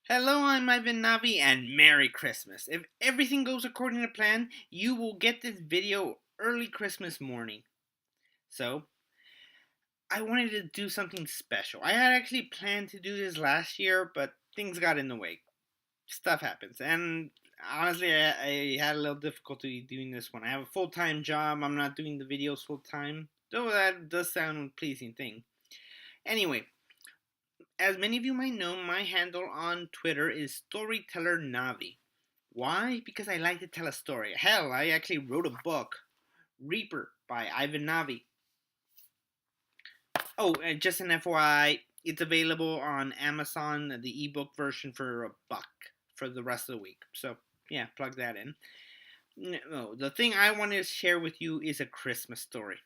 Hello, I'm Ivan Navi, and Merry Christmas. If everything goes according to plan, you will get this video early Christmas morning. So, I wanted to do something special. I had actually planned to do this last year, but things got in the way. Stuff happens, and honestly, I had a little difficulty doing this one. I have a full time job, I'm not doing the videos full time, though that does sound a pleasing thing. Anyway, as many of you might know, my handle on Twitter is Storyteller Navi. Why? Because I like to tell a story. Hell, I actually wrote a book, Reaper by Ivan Navi. Oh, and just an FYI, it's available on Amazon, the ebook version for $1 for the rest of the week. So, yeah, plug that in. No, the thing I want to share with you is a Christmas story.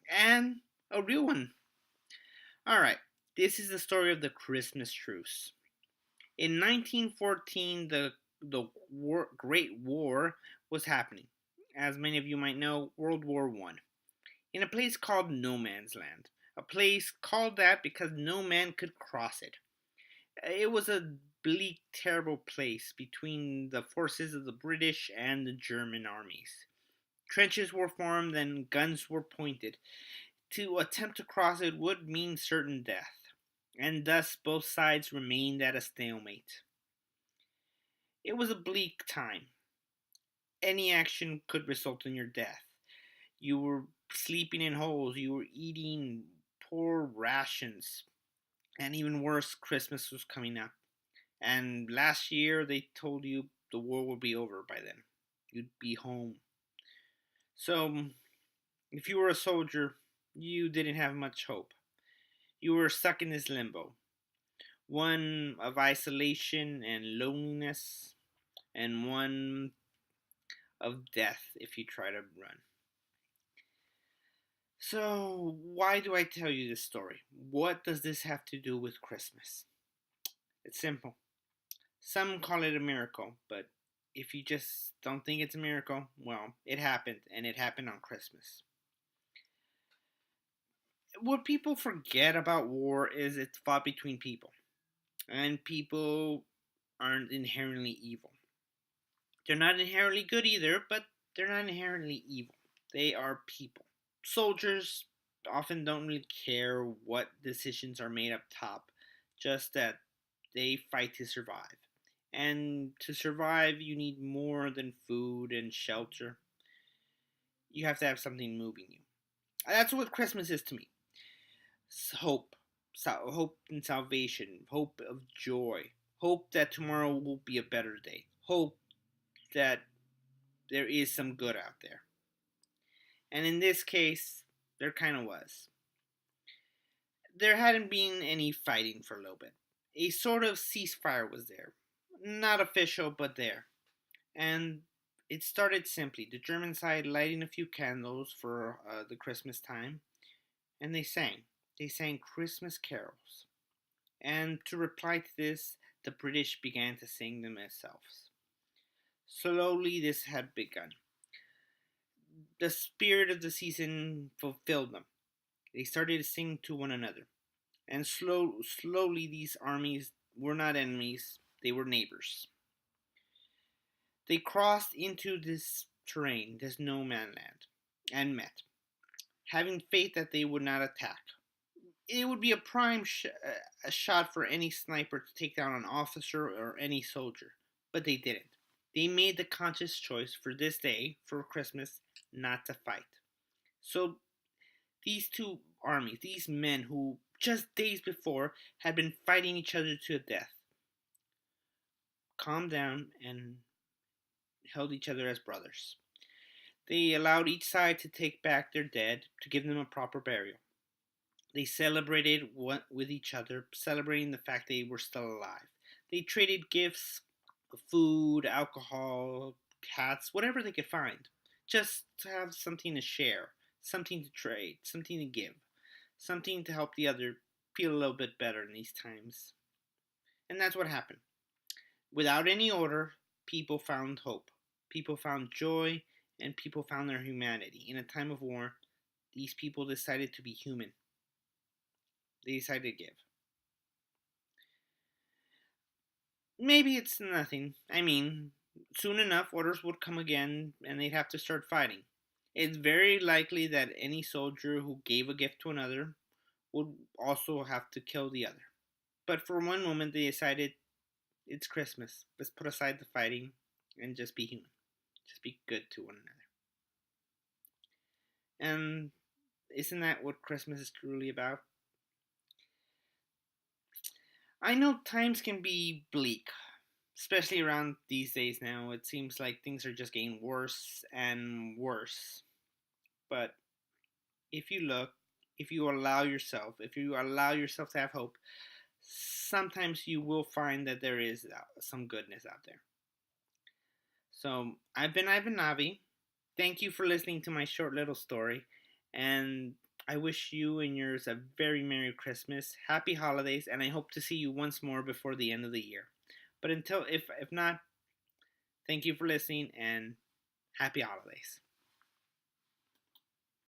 And a real one. Alright, this is the story of the Christmas Truce. In 1914, the Great War was happening. As many of you might know, World War One, in a place called No Man's Land. A place called that because no man could cross it. It was a bleak, terrible place between the forces of the British and the German armies. Trenches were formed and guns were pointed. To attempt to cross it would mean certain death, and thus both sides remained at a stalemate. It was a bleak time. Any action could result in your death. You were sleeping in holes, you were eating poor rations, and even worse, Christmas was coming up. And last year they told you the war would be over by then. You'd be home. So, if you were a soldier, you didn't have much hope. You were stuck in this limbo, one of isolation and loneliness, and one of death if you try to run. So, why do I tell you this story? What does this have to do with Christmas? It's simple. Some call it a miracle, but if you just don't think it's a miracle, well, it happened, and it happened on Christmas. What people forget about war is it's fought between people, and people aren't inherently evil. They're not inherently good either, but they're not inherently evil. They are people. Soldiers often don't really care what decisions are made up top, just that they fight to survive. And to survive, you need more than food and shelter. You have to have something moving you. That's what Christmas is to me. Hope. Hope and salvation. Hope of joy. Hope that tomorrow will be a better day. Hope that there is some good out there. And in this case, there kind of was. There hadn't been any fighting for a little bit. A sort of ceasefire was there. Not official, but there. And it started simply. The German side lighting a few candles for the Christmas time, and they sang. They sang Christmas carols. And to reply to this, the British began to sing them themselves. Slowly, this had begun. The spirit of the season fulfilled them. They started to sing to one another. And slowly, these armies were not enemies, they were neighbors. They crossed into this terrain, this no man land, and met, having faith that they would not attack. It would be a a shot for any sniper to take down an officer or any soldier, but they didn't. They made the conscious choice for this day, for Christmas, not to fight. So these two armies, these men who just days before had been fighting each other to death, calmed down and held each other as brothers. They allowed each side to take back their dead to give them a proper burial. They celebrated with each other, celebrating the fact they were still alive. They traded gifts, food, alcohol, hats, whatever they could find, just to have something to share, something to trade, something to give, something to help the other feel a little bit better in these times. And that's what happened. Without any order, people found hope, people found joy, and people found their humanity. In a time of war, these people decided to be human. They decided to give. Maybe it's nothing. I mean, soon enough, orders would come again and they'd have to start fighting. It's very likely that any soldier who gave a gift to another would also have to kill the other. But for one moment, they decided it's Christmas. Let's put aside the fighting and just be human. Just be good to one another. And isn't that what Christmas is truly about? I know times can be bleak, especially around these days now. It seems like things are just getting worse and worse. But if you look, if you allow yourself to have hope, sometimes you will find that there is some goodness out there. So I've been Ivan Navi. Thank you for listening to my short little story, and I wish you and yours a very Merry Christmas, Happy Holidays, and I hope to see you once more before the end of the year. But until if not, thank you for listening and Happy Holidays.